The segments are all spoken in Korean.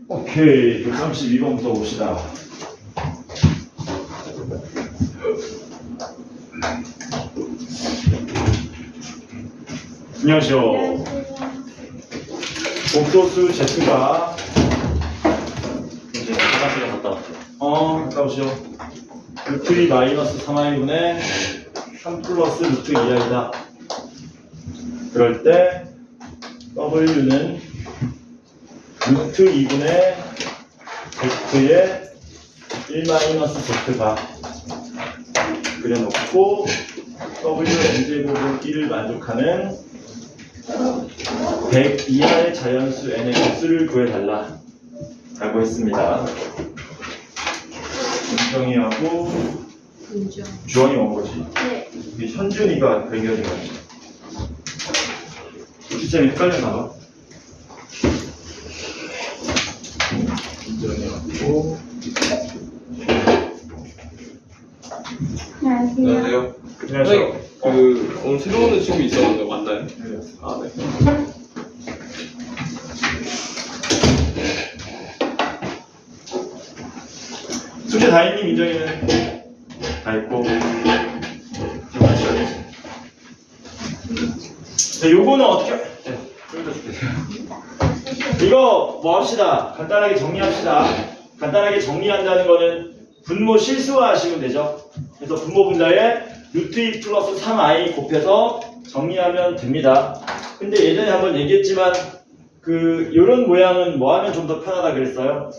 오케이, 132번부터 봅시다. 안녕하세요. 복소수 Z가 이제 화장실에 갔다 왔어요. 갔다 오시오. 루트 2 마이너스 3i분의 3 플러스 루트 2i다. 그럴 때 W는 루트 2분의 Z의 1 마이너스 Z가 그려놓고 WN제곱은 1을 만족하는 100 이하의 자연수 n의 개수를 구해달라 라고 했습니다. 은정이하고 주원이 온 거지. 네. 이게 현준이가 발견인 거지. 시점이 헷갈렸나 봐. 은정이하고 안녕하세요. 안녕하세요. 오늘 새로 오는 친구 있었는데 맞나요? 아, 네. 숙제 다 했니? 민정이는 다 했고. 자, 요거는 어떻게? 네, 좀 이따 줄게. 이거 뭐 합시다. 간단하게 정리합시다. 간단하게 정리한다는 거는 분모 실수화하시면 되죠. 그래서 분모 분자에 루트 2 플러스 3i 곱해서 정리하면 됩니다. 근데 예전에 한번 얘기했지만 요런 모양은 뭐 하면 좀 더 편하다 그랬어요?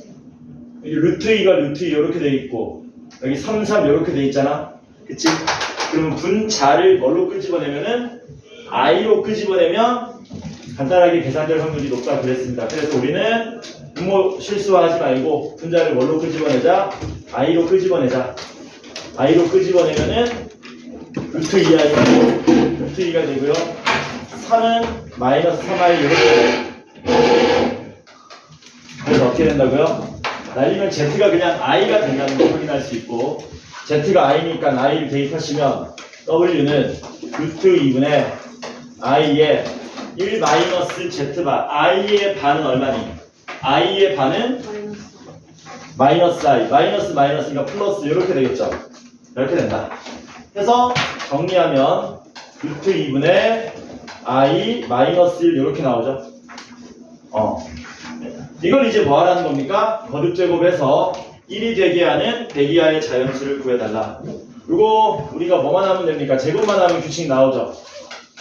여기 루트 2가 루트 2 이렇게 돼 있고 여기 3, 3 이렇게 돼 있잖아. 그치? 그러면 분자를 뭘로 끄집어내면은 i로 끄집어내면 간단하게 계산될 확률이 높다 그랬습니다. 그래서 우리는 분모 실수하지 말고 분자를 뭘로 끄집어내자? i로 끄집어내자. i로 끄집어내면은 루트 2i가 루트 2가 되고요. 3은 마이너스 3i 이렇게 돼요. 그래서 어떻게 된다고요? 날리면 z가 그냥 i가 된다는 걸 확인할 수 있고 z가 i니까 i를 대입하시면 w는 루트 2분의 i의 1 마이너스 z바 i의 반은 얼마니? i의 반은 마이너스 i 마이너스 마이너스니까 플러스 이렇게 되겠죠? 이렇게 된다. 해서 정리하면 루트 2분의 i 마이너스 1 이렇게 나오죠? 이걸 이제 뭐 하라는 겁니까? 거듭제곱해서 1이 되게 하는 100 이하의 자연수를 구해달라. 이거 우리가 뭐만 하면 됩니까? 제곱만 하면 규칙 나오죠?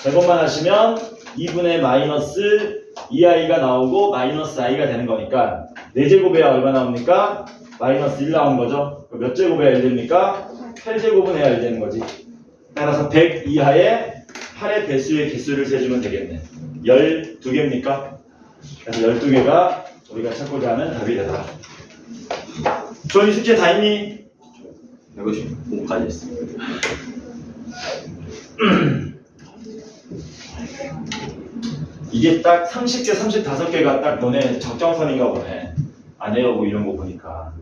제곱만 하시면 2분의 마이너스 2i가 나오고 마이너스 i가 되는 거니까 4제곱해야 얼마 나옵니까? 마이너스 1 나온 거죠? 몇 제곱해야 1 됩니까? 8제곱은 해야 1 되는 거지. 따라서 100 이하의 8의 배수의 개수를 세주면 되겠네. 12개입니까? 그래서 12개가 우리가 찾고자 하는 답이 되더라. 조언이 숙제 다 했니? 155까지 했습니다. 이게 딱 30개, 35개가 딱 너네 적정선인가 보네. 안 해요, 이런 거 보니까.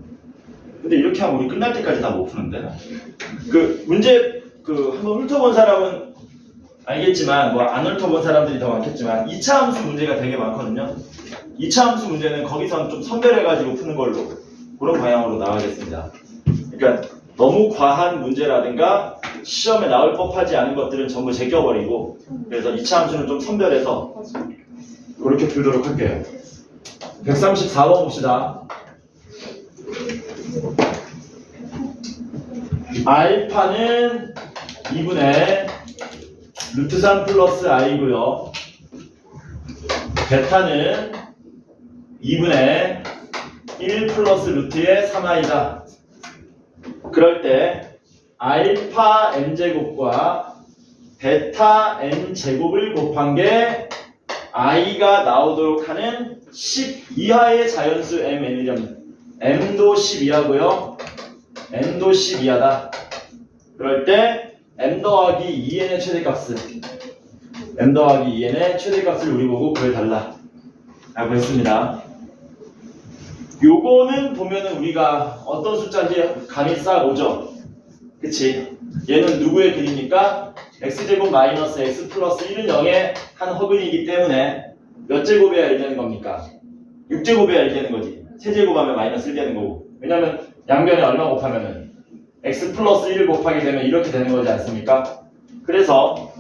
근데 이렇게 하면 우리 끝날 때까지 다 못 푸는데? 문제, 한번 훑어본 사람은 알겠지만, 뭐 안 훑어본 사람들이 더 많겠지만, 2차 함수 문제가 되게 많거든요. 2차 함수 문제는 거기선 좀 선별해가지고 푸는 걸로, 그런 방향으로 나가겠습니다. 그러니까 너무 과한 문제라든가, 시험에 나올 법하지 않은 것들은 전부 제껴버리고, 그래서 2차 함수는 좀 선별해서 그렇게 풀도록 할게요. 134번 봅시다. 알파는 2분의 루트 3 플러스 i고요. 베타는 2분의 1 플러스 루트의 3i다. 그럴 때 알파 n제곱과 베타 n제곱을 곱한 게 i가 나오도록 하는 10 이하의 자연수 mn이랍니다. m도 10 이하고요. n도 10 이하다. 그럴 때 m 더하기 2n의 최대값을 m 더하기 2n의 최대값을 우리 보고 구해달라 라고 했습니다. 요거는 보면은 우리가 어떤 숫자인지 감이 싹 오죠? 그치? 얘는 누구의 근입니까? x제곱 마이너스 x 플러스 1은 0의 한 허근이기 때문에 몇 제곱해야 1 되는 겁니까? 6제곱해야 1 되는 거지. 세제곱하면 마이너스 1 되는 거고. 왜냐면 양변에 얼마 곱하면은 x 플러스 1을 곱하게 되면 이렇게 되는 거지 않습니까? 그래서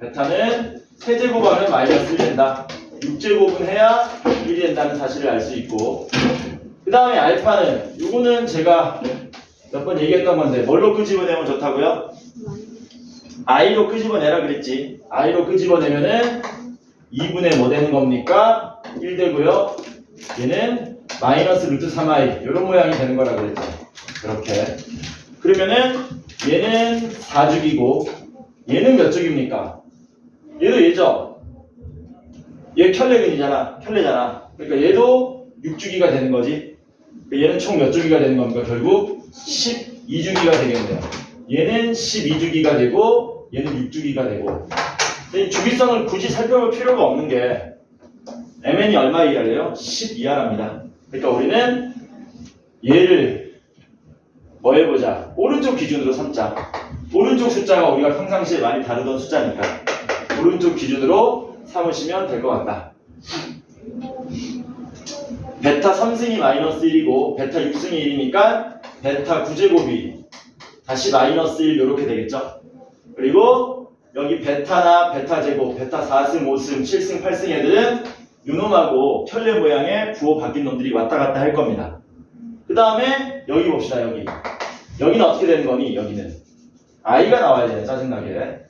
베타는 세제곱하면 마이너스 1 된다. 6제곱은 해야 1이 된다는 사실을 알 수 있고, 그 다음에 알파는 요거는 제가 몇 번 얘기했던 건데 뭘로 끄집어내면 좋다고요? i로 끄집어내라 그랬지. i로 끄집어내면은 2분의 뭐 되는 겁니까? 1 되고요. 얘는 마이너스 루트 3i 이런 모양이 되는 거라 그랬죠. 이렇게. 그러면은 얘는 4죽이고 얘는 몇 죽입니까? 얘도 얘죠. 얘 켤레근이잖아. 켤레잖아. 그러니까 얘도 6주기가 되는 거지. 얘는 총 몇 주기가 되는 겁니까? 결국 12주기가 되겠네요. 얘는 12주기가 되고 얘는 6주기가 되고. 이 주기성을 굳이 살펴볼 필요가 없는 게 mn이 얼마 이하래요? 12하랍니다. 그러니까 우리는 얘를 뭐 해보자. 오른쪽 기준으로 삼자. 오른쪽 숫자가 우리가 평상시에 많이 다루던 숫자니까 오른쪽 기준으로 삼으시면 될 것 같다. 베타 3승이 마이너스 1이고 베타 6승이 1이니까 베타 9제곱이 다시 마이너스 1 이렇게 되겠죠. 그리고 여기 베타나 베타 제곱, 베타 4승, 5승, 7승, 8승 애들은 요놈하고 켤레 모양의 부호 바뀐 놈들이 왔다 갔다 할 겁니다. 그 다음에 여기 봅시다. 여기는 어떻게 되는 거니? 여기는 i가 나와야 되네. 짜증나게.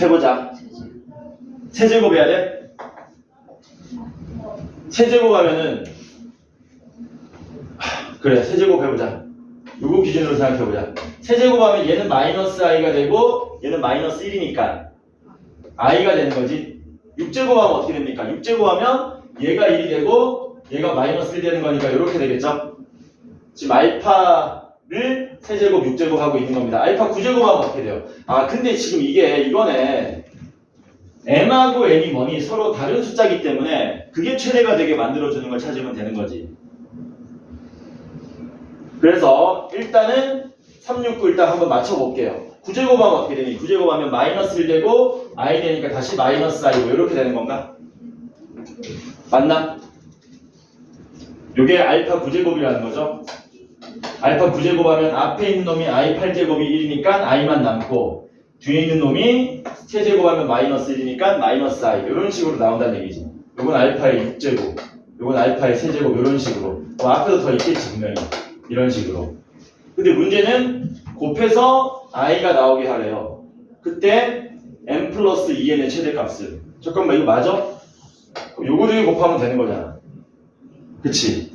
해보자. 세제곱 해야 돼? 세제곱 하면은 그래, 세제곱 해보자. 요거 기준으로 생각해보자. 세제곱 하면 얘는 마이너스 i가 되고 얘는 마이너스 1이니까 i가 되는 거지. 6제곱 하면 어떻게 됩니까? 6제곱 하면 얘가 1이 되고 얘가 마이너스 1 되는 거니까 이렇게 되겠죠? 지금 알파를 세제곱, 6제곱 하고 있는 겁니다. 알파 9제곱 하면 어떻게 돼요? 아, 근데 지금 이거네. m하고 n이 뭐니? 서로 다른 숫자이기 때문에 그게 최대가 되게 만들어주는 걸 찾으면 되는 거지. 그래서 일단은 369 일단 한번 맞춰볼게요. 9제곱 하면 어떻게 되니? 9제곱 하면 마이너스 1 되고 i 되니까 다시 마이너스 i고 이렇게 되는 건가? 맞나? 요게 알파 9제곱이라는 거죠. 알파 9제곱 하면 앞에 있는 놈이 i 8제곱이 1이니까 i만 남고 뒤에 있는 놈이 세제곱하면 마이너스 1이니까 마이너스 i 이런 식으로 나온다는 얘기지. 요건 알파의 6제곱, 요건 알파의 세제곱 이런 식으로. 뭐 앞에도 더 있겠지 분명히. 이런 식으로. 근데 문제는 곱해서 i가 나오게 하래요. 그때 m 플러스 2n의 최대값을. 잠깐만 이거 맞아? 그럼 요거 되게 곱하면 되는 거잖아. 그치?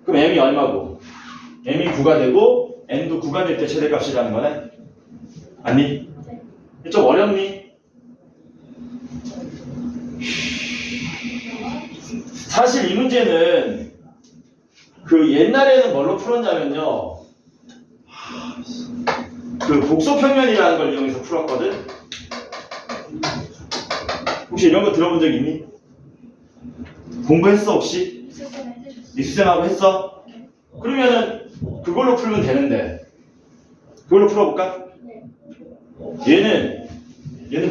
그럼 m이 얼마고? m이 9가 되고 n도 9가 될 때 최대값이라는 거네? 아니? 좀 어렵니? 사실 이 문제는 그 옛날에는 뭘로 풀었냐면요. 그 복소평면이라는 걸 이용해서 풀었거든? 혹시 이런 거 들어본 적 있니? 공부했어 혹시? 미수생하고 했어? 그러면은 그걸로 풀면 되는데 그걸로 풀어볼까? 얘는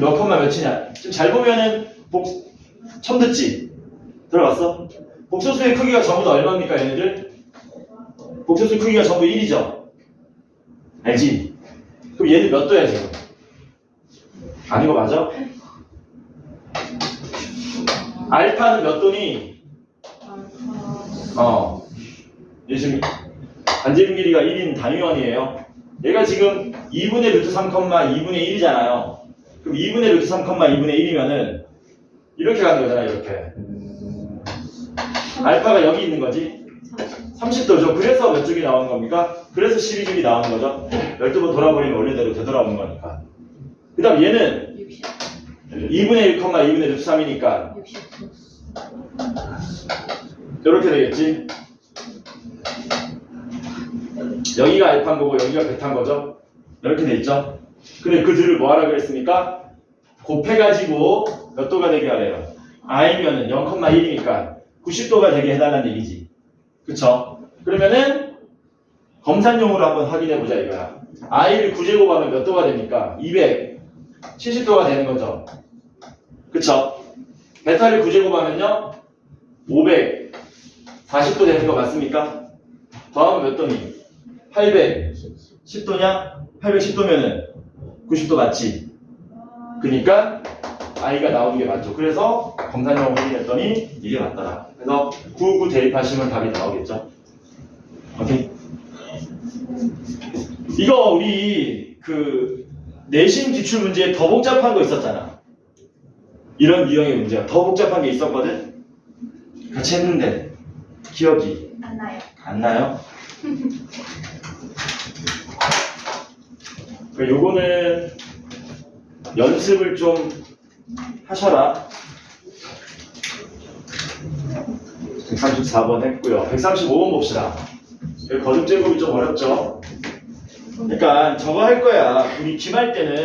몇 컴마 몇이냐? 지금 잘 보면은 처음 듣지? 들어봤어? 복소수의 크기가 전부 다 얼마입니까 얘네들? 복소수 크기가 전부 1이죠? 알지? 그럼 얘들 몇 도야 지금? 아닌 거 맞아? 알파는 몇 도니? 얘 지금 반지름 길이가 1인 단위원이에요. 얘가 지금 2분의 루트 3, 2분의 1이잖아요. 그럼 2분의 루트 3, 2분의 1이면은 이렇게 가는 거잖아요. 이렇게. 알파가 여기 있는 거지. 30도죠. 그래서 몇 쪽이 나오는 겁니까? 그래서 12쪽이 나오는 거죠. 12번 돌아버리면 원래대로 되돌아오는 거니까. 그 다음 얘는 2분의 1, 2분의 루트 3이니까 이렇게 되겠지. 여기가 알파인 거고 여기가 베타인 거죠. 이렇게 돼 있죠. 근데 그 둘을 뭐 하라 그랬습니까? 곱해가지고 몇 도가 되게 하래요. i면은 0,1이니까 90도가 되게 해달라는 얘기지. 그쵸? 그러면은 검산용으로 한번 확인해보자 이거야. i를 9제곱하면 몇 도가 됩니까? 270도가 되는 거죠. 그쵸? 베타를 9제곱하면요 540도 되는 거 맞습니까? 더하면 몇 도니? 810도냐? 810도면은 90도 맞지? 그러니까 i가 나오는 게 맞죠. 그래서 검산용으로 확인했더니 이게 맞더라. 그래서 99 대입하시면 답이 나오겠죠. 오케이. 이거 우리 그 내신 기출 문제에 더 복잡한 거 있었잖아. 이런 유형의 문제가 더 복잡한 게 있었거든. 같이 했는데 기억이 안 나요. 안 나요? 요거는 연습을 좀 하셔라. 134번 했고요. 135번 봅시다. 여기 거듭 제곱이 좀 어렵죠? 그러니까 저거 할 거야. 우리 기말 때는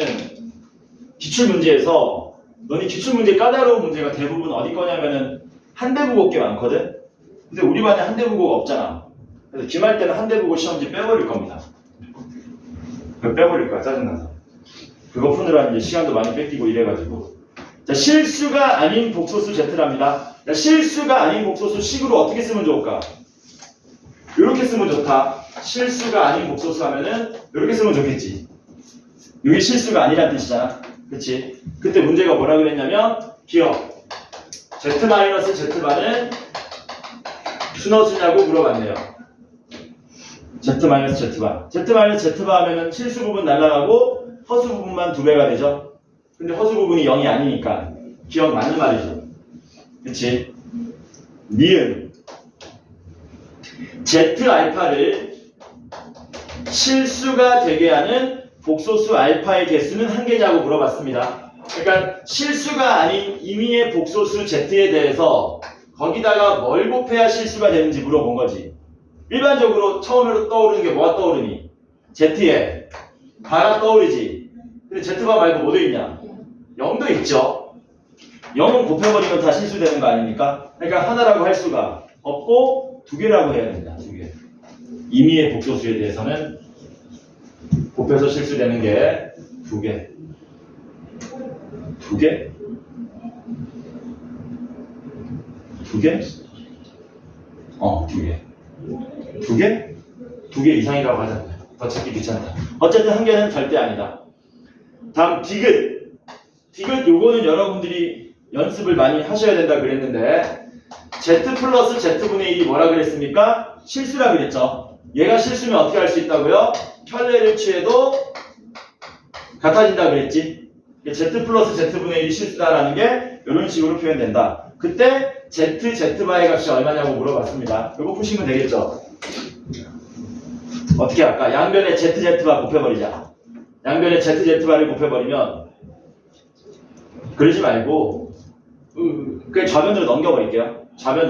기출 문제에서 너네 기출 문제 까다로운 문제가 대부분 어디 거냐면은 한대국어 게 많거든? 근데 우리 반에 한대국어가 없잖아. 그래서 기말 때는 한대국어 시험지 빼버릴 겁니다. 그거 빼버릴 거야, 짜증나서. 그거 푸느라 이제 시간도 많이 뺏기고 이래가지고. 자, 실수가 아닌 복소수 Z랍니다. 자, 실수가 아닌 복소수 식으로 어떻게 쓰면 좋을까? 이렇게 쓰면 좋다. 실수가 아닌 복소수 하면은 이렇게 쓰면 좋겠지. 이게 실수가 아니란 뜻이잖아. 그치? 그때 문제가 뭐라 그랬냐면 기억. Z-Z바는 순어수냐고 물어봤네요. Z-Z바. Z-Z바 하면은 실수 부분 날라가고 허수 부분만 2배가 되죠. 근데 허수 부분이 0이 아니니까 기억 맞는 말이죠. 그치? 니은 Z-알파를 실수가 되게 하는 복소수 알파의 개수는 한 개냐고 물어봤습니다. 그러니까 실수가 아닌 임의의 복소수 Z에 대해서 거기다가 뭘 곱해야 실수가 되는지 물어본 거지. 일반적으로 처음으로 떠오르는 게 뭐가 떠오르니? Z에 바가 떠오르지. 근데 Z바 말고 뭐 돼 있냐? 0도 있죠. 0은 곱해버리면 다 실수되는 거 아닙니까? 그러니까 하나라고 할 수가 없고 2개라고 해야 된다. 2개. 임의의 복소수에 대해서는 곱해서 실수되는 게 2개. 2개? 2개? 2개. 2개? 2개 이상이라고 하자. 더 찾기 귀찮다. 어쨌든 한 개는 절대 아니다. 다음 디귿. 디귿 요거는 여러분들이 연습을 많이 하셔야 된다 그랬는데 Z 플러스 Z분의 1이 뭐라 그랬습니까? 실수라 그랬죠. 얘가 실수면 어떻게 할 수 있다고요? 켤레를 취해도 같아진다 그랬지. Z 플러스 Z분의 1이 실수다라는 게 이런 식으로 표현된다. 그때 Z, Z바의 값이 얼마냐고 물어봤습니다. 이거 푸시면 되겠죠. 어떻게 할까? 양변에 Z, Z바 곱해버리자. 양변에 Z, Z바를 곱해버리면 그러지 말고 그냥 좌변으로 넘겨버릴게요. 좌변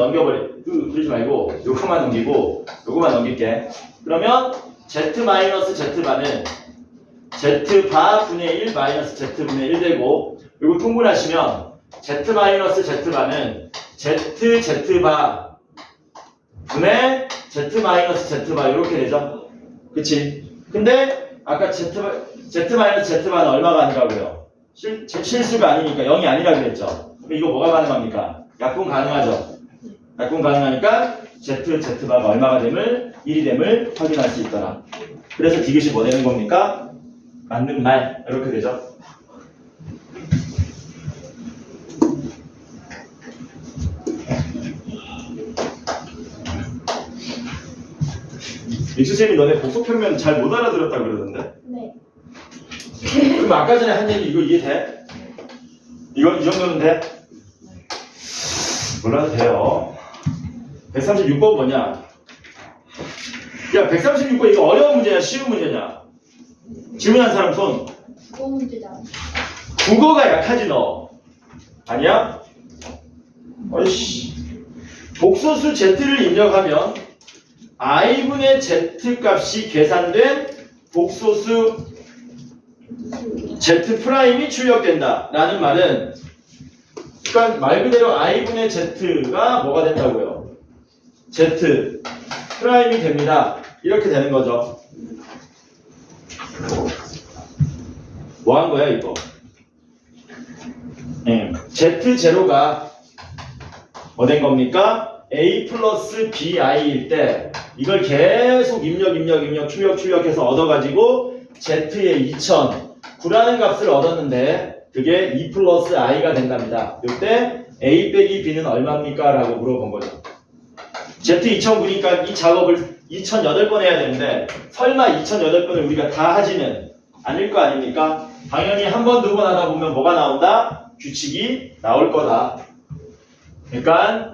그러지 말고 요거만 넘기고 요거만 넘길게. 그러면 Z-Z바는 Z바 분의 1 마이너스 Z분의 1 되고 요거 통분하시면 Z-Z바는 Z-Z바 분의 Z-Z바 이렇게 되죠. 그치? 근데 아까 Z-Z바는 얼마가 아니라고요? 실수가 아니니까 0이 아니라 그랬죠. 그럼 이거 뭐가 가능합니까? 약분 가능하죠. 약분 가능하니까 Z-Z바가 얼마가 됨을 1이 됨을 확인할 수 있더라. 그래서 디귿이 뭐 되는 겁니까? 맞는 말 이렇게 되죠. 익수쌤이 너네 복속편면 잘 못 알아들었다 그러던데? 네. 그럼 아까 전에 한 얘기 이거 이해돼? 이거 이 정도는 돼? 몰라도 돼요. 136번 뭐냐? 야 136번 이거 어려운 문제냐 쉬운 문제냐? 질문한 사람 손. 국어 문제잖아. 국어가 약하지 너. 아니야? 어이씨. 복소수 Z를 입력하면 i분의 Z 값이 계산된 복소수 Z 프라임이 출력된다 라는 말은 그러니까 말 그대로 i분의 Z가 뭐가 된다고요? Z 프라임이 됩니다. 이렇게 되는 거죠. 뭐 한 거야 이거? Z0가 뭐 된 겁니까? A 플러스 BI일 때 이걸 계속 입력 출력해서 얻어가지고 Z의 2009라는 값을 얻었는데 그게 2 플러스 I가 된답니다. 이때 A 빼기 B는 얼마입니까? 라고 물어본 거죠. Z 2009니까 이 작업을 2008번 해야 되는데 설마 2008번을 우리가 다 하지는 않을 거 아닙니까? 당연히 한 번, 두 번 하다 보면 뭐가 나온다? 규칙이 나올 거다. 그러니까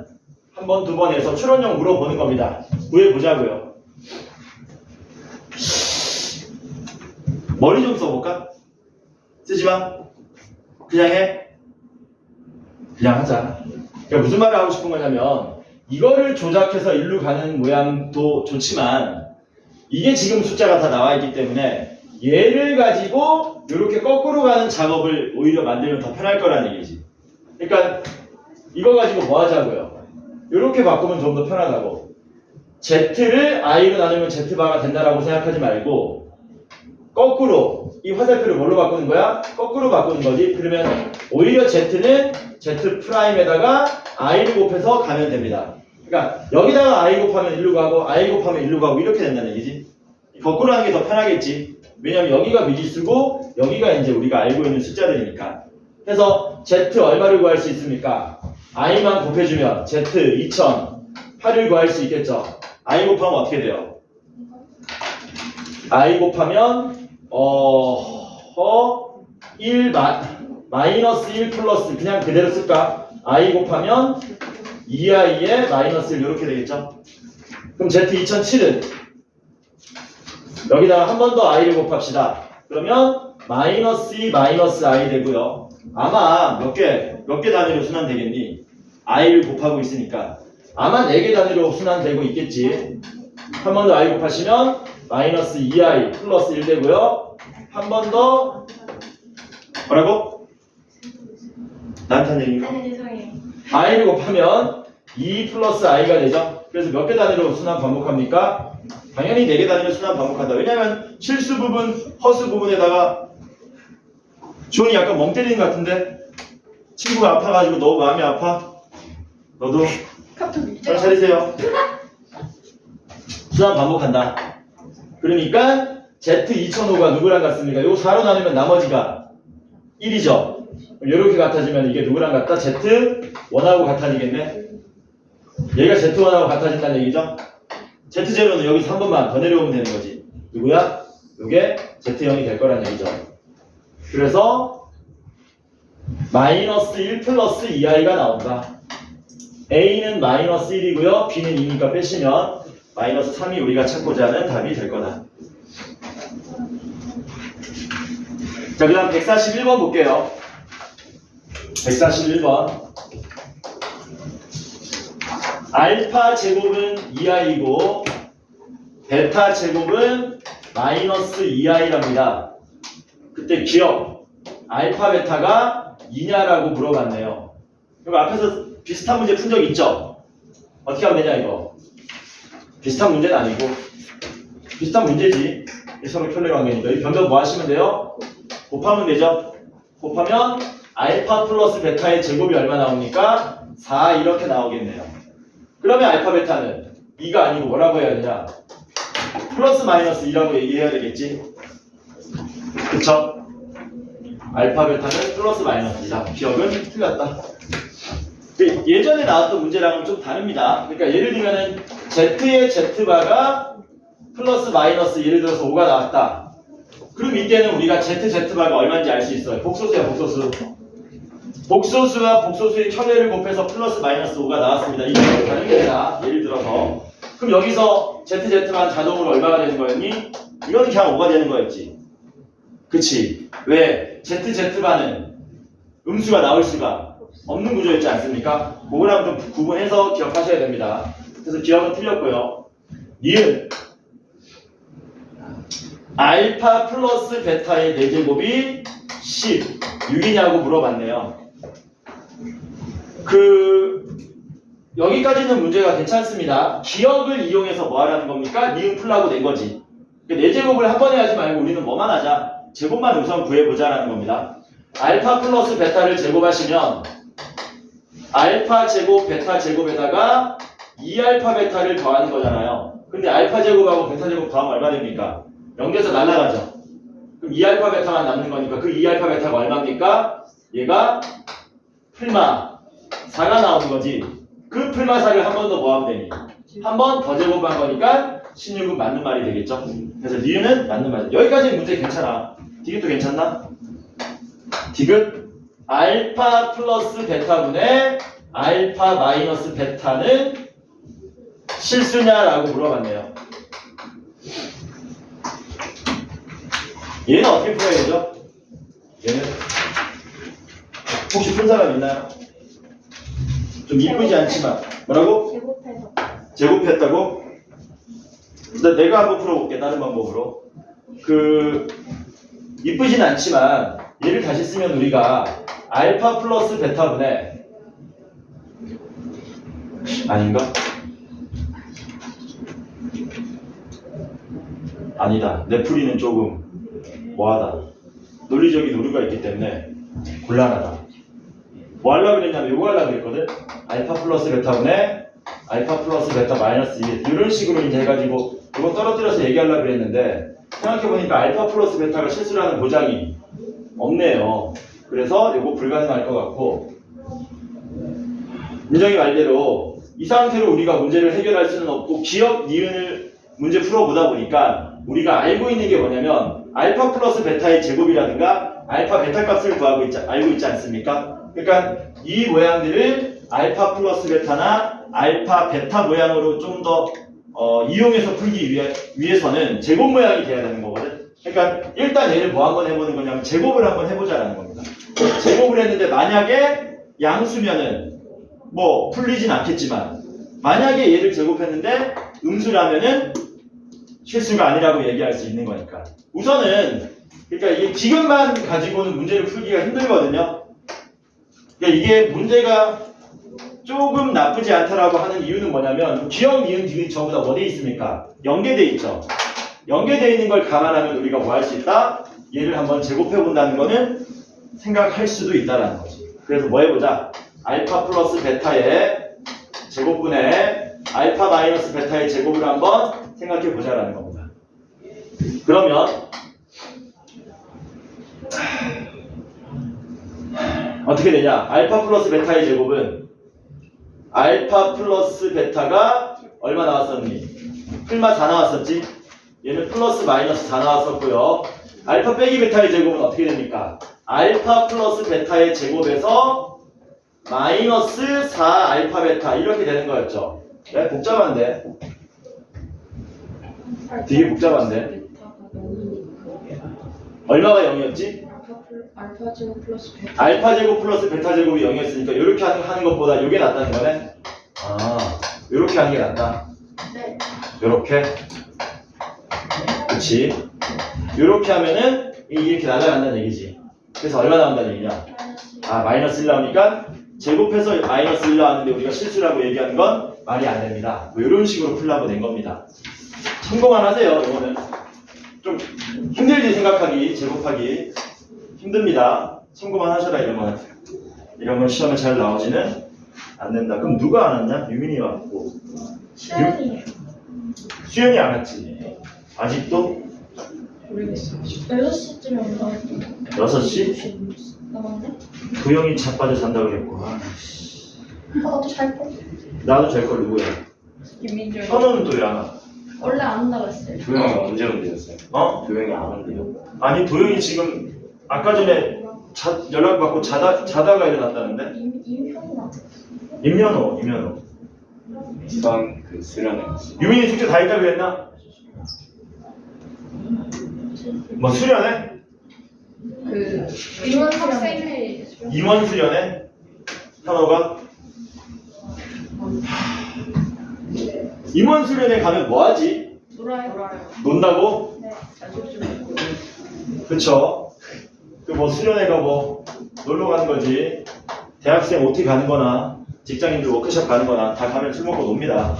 한 번, 두 번 해서 추론형 물어보는 겁니다. 구해보자고요. 머리 좀 써볼까? 쓰지 마. 그냥 해. 그냥 하자. 그러니까 무슨 말을 하고 싶은 거냐면 이거를 조작해서 일로 가는 모양도 좋지만 이게 지금 숫자가 다 나와 있기 때문에 얘를 가지고 이렇게 거꾸로 가는 작업을 오히려 만들면 더 편할 거라는 얘기지. 그러니까 이거 가지고 뭐 하자고요? 이렇게 바꾸면 좀 더 편하다고. Z를 I로 나누면 Z바가 된다라고 생각하지 말고 거꾸로 이 화살표를 뭘로 바꾸는 거야? 거꾸로 바꾸는 거지. 그러면 오히려 Z는 Z 프라임에다가 I를 곱해서 가면 됩니다. 그러니까 여기다가 I 곱하면 1로 가고 I 곱하면 1로 가고 이렇게 된다는 얘기지. 거꾸로 하는 게 더 편하겠지. 왜냐면 여기가 미지수고 여기가 이제 우리가 알고 있는 숫자들이니까. 그래서 Z 얼마를 구할 수 있습니까? I만 곱해주면 Z 2008을 구할 수 있겠죠. I 곱하면 어떻게 돼요? I 곱하면 1 마이너스 1 플러스 그냥 그대로 쓸까? I 곱하면 2i에 마이너스 1 이렇게 되겠죠? 그럼 Z 2007은 여기다가 한 번 더 i를 곱합시다. 그러면 마이너스 2 마이너스 i 되고요. 아마 몇 개 단위로 순환되겠니? i를 곱하고 있으니까 아마 4개 단위로 순환되고 있겠지. 한 번 더 i 곱하시면 마이너스 2i 플러스 1 되고요. 한 번 더 뭐라고? 나한테 한 얘기인가? 아니 죄송해요. i를 곱하면 2 플러스 i가 되죠. 그래서 몇 개 단위로 순환 반복합니까? 당연히 4개 단위로 순환 반복한다. 왜냐면 실수 부분, 허수 부분에다가 주원이 약간 멍 때리는 것 같은데 친구가 아파가지고 너무 마음이 아파? 너도 카톡 잘 차리세요. 순환 반복한다. 그러니까 Z2005가 누구랑 같습니까? 이거 4로 나누면 나머지가 1이죠. 이렇게 같아지면 이게 누구랑 같다? Z1하고 같아지겠네. 얘가 Z1하고 같아진다는 얘기죠. Z0는 여기서 한 번만 더 내려오면 되는 거지. 누구야? 이게 Z0이 될 거란 얘기죠. 그래서 마이너스 1 플러스 2i가 나온다. A는 마이너스 1이고요. B는 2니까 빼시면 마이너스 3이 우리가 찾고자 하는 답이 될 거다. 자, 그 다음 141번 볼게요. 141번. 알파 제곱은 2i고 베타 제곱은 마이너스 2i랍니다. 그때 기억, 알파 베타가 2냐라고 물어봤네요. 그럼 앞에서 비슷한 문제 푼 적 있죠? 어떻게 하면 되냐 이거? 비슷한 문제는 아니고 비슷한 문제지. 서로 켤레 관계니까 이 변경 뭐 하시면 돼요? 곱하면 되죠? 곱하면 알파 플러스 베타의 제곱이 얼마 나옵니까? 4 이렇게 나오겠네요. 그러면 알파 베타는 2가 아니고 뭐라고 해야 되냐? 플러스 마이너스 2라고 얘기해야 되겠지? 그쵸? 알파 베타는 플러스 마이너스 2다. 기억은 틀렸다. 예전에 나왔던 문제랑은 좀 다릅니다. 그러니까 예를 들면은 Z의 Z바가 플러스 마이너스 예를 들어서 5가 나왔다. 그럼 이때는 우리가 Z바가 얼마인지 알 수 있어요. 복소수야 복소수. 복소수와 복소수의 켜례를 곱해서 플러스 마이너스 5가 나왔습니다. 이게 다른 게 아니라 예를 들어서 그럼 여기서 ZZ만 자동으로 얼마가 되는 거였니? 이거는 그냥 5가 되는 거였지. 그치? 왜? ZZ바는 음수가 나올 수가 없는 구조였지 않습니까? 그거랑 좀 구분해서 기억하셔야 됩니다. 그래서 기억은 틀렸고요. 니은 알파 플러스 베타의 4제곱이 10 6이냐고 물어봤네요. 여기까지는 문제가 괜찮습니다. 기억을 이용해서 뭐 하라는 겁니까? 니은 풀라고 낸 거지. 그러니까 4제곱을 한 번에 하지 말고 우리는 뭐만 하자. 제곱만 우선 구해보자라는 겁니다. 알파 플러스 베타를 제곱하시면 알파 제곱 베타 제곱에다가 2알파 베타를 더하는 거잖아요. 근데 알파 제곱하고 베타 제곱 더하면 얼마 됩니까? 0에서 날아가죠. 그럼 2알파 베타만 남는 거니까 그 2알파 베타가 얼마입니까? 얘가 풀마 4가 나오는 거지. 그 풀마 4를 한 번 더 뭐 하면 되니? 한 번 더 제곱한 거니까 16은 맞는 말이 되겠죠. 그래서 니은은 맞는 말이. 여기까지는 문제 괜찮아. 디귿도 괜찮나? 디귿 알파 플러스 베타분의 알파 마이너스 베타는 실수냐라고 물어봤네요. 얘는 어떻게 풀어야 되죠? 얘는 혹시 푼 사람 있나요? 좀 이쁘지 않지만 뭐라고? 제곱해서. 제곱했다고? 일단 내가 한번 풀어볼게. 다른 방법으로. 이쁘진 않지만 얘를 다시 쓰면 우리가 알파 플러스 베타분의 아닌가? 아니다. 내 풀이는 조금 뭐하다. 논리적인 오류가 있기 때문에 곤란하다. 뭐 하려고 그랬냐면 이거 하려고 그랬거든. 알파 플러스 베타분의 알파 플러스 베타 마이너스 2 이런 식으로 이제 해가지고 이거 떨어뜨려서 얘기하려고 그랬는데 생각해보니까 알파 플러스 베타가 실수라는 보장이 없네요. 그래서 이거 불가능할 것 같고 민정이 말대로 이 상태로 우리가 문제를 해결할 수는 없고 기억 니은을 문제 풀어보다 보니까 우리가 알고 있는 게 뭐냐면 알파 플러스 베타의 제곱이라든가 알파 베타 값을 알고 있지 않습니까? 그러니까 이 모양들을 알파 플러스 베타나 알파 베타 모양으로 좀 더 이용해서 풀기 위해서는 제곱 모양이 돼야 되는 거거든. 그러니까 일단 얘를 뭐 한번 해보는 거냐면 제곱을 한번 해보자라는 겁니다. 제곱을 했는데 만약에 양수면은 뭐 풀리진 않겠지만 만약에 얘를 제곱했는데 음수라면은 실수가 아니라고 얘기할 수 있는 거니까 우선은 그러니까 이게 지금만 가지고는 문제를 풀기가 힘들거든요. 그러니까 이게 문제가 조금 나쁘지 않다라고 하는 이유는 뭐냐면 기억, 니은, 디귿 전부 다 어디에 있습니까? 연계돼 있죠. 연계돼 있는 걸 감안하면 우리가 뭐 할 수 있다? 얘를 한번 제곱해 본다는 거는 생각할 수도 있다라는 거지. 그래서 뭐 해보자. 알파 플러스 베타의 제곱분의 알파 마이너스 베타의 제곱을 한번 생각해 보자라는 겁니다. 그러면 어떻게 되냐? 알파 플러스 베타의 제곱은 알파 플러스 베타가 얼마 나왔었니? 풀마 4 나왔었지? 얘는 플러스 마이너스 4 나왔었고요. 알파 빼기 베타의 제곱은 어떻게 됩니까? 알파 플러스 베타의 제곱에서 마이너스 4 알파 베타 이렇게 되는 거였죠. 네? 복잡한데? 되게 복잡한데? 얼마가 0이었지? 알파 제곱 플러스 베타. 알파 제곱 플러스 베타 제곱이 0이었으니까 이렇게 하는 것보다 이게 낫다는 거네? 아, 이렇게 하는 게 낫다. 네. 이렇게. 그치? 이렇게 하면은 이렇게 날아간다는 얘기지. 그래서 얼마 나온다는 얘기냐? 아, 마이너스 1 나오니까 제곱해서 마이너스 1 나왔는데 우리가 실수라고 얘기하는 건 말이 안 됩니다. 뭐 이런 식으로 풀라고 낸 겁니다. 참고만 하세요. 이거는 좀 힘들게 생각하기, 제곱하기 힘듭니다. 참고만 하셔라. 이런 건 시험에 잘 나오지는 않는다. 그럼 누가 안 왔냐? 유민이 왔고 시연이에요. 수연이 안 왔지. 아직도? 모르겠어요. 6시쯤에 온다고 했던데. 6시? 나왔네? 도영이 자빠져 잔다고 그랬고. 아, 나도 잘 거. 나도 잘 걸 누구야? 김민정. 현우는 또 왜 안 와? 원래 안 온다고 했어요. 도영이 언제 온대였어요? 어? 도영이 안 온대요? 아니 도영이 지금 아까 전에 연락받고 자다가 일어났다는데? 임현우 나왔어. 임현호. 수강 수련회. 유민이 숙제 다 했다 그랬나? 뭐 수련회? 임원 학생회. 임원 수련회? 현호가? 임원 수련회 가면 뭐 하지? 놀아요. 논다고? 네. 자주 좀. 그쵸? 그 뭐 수련회가 뭐 놀러 가는 거지. 대학생 OT 가는 거나 직장인들 워크숍 가는 거나 다 가면 술 먹고 놉니다.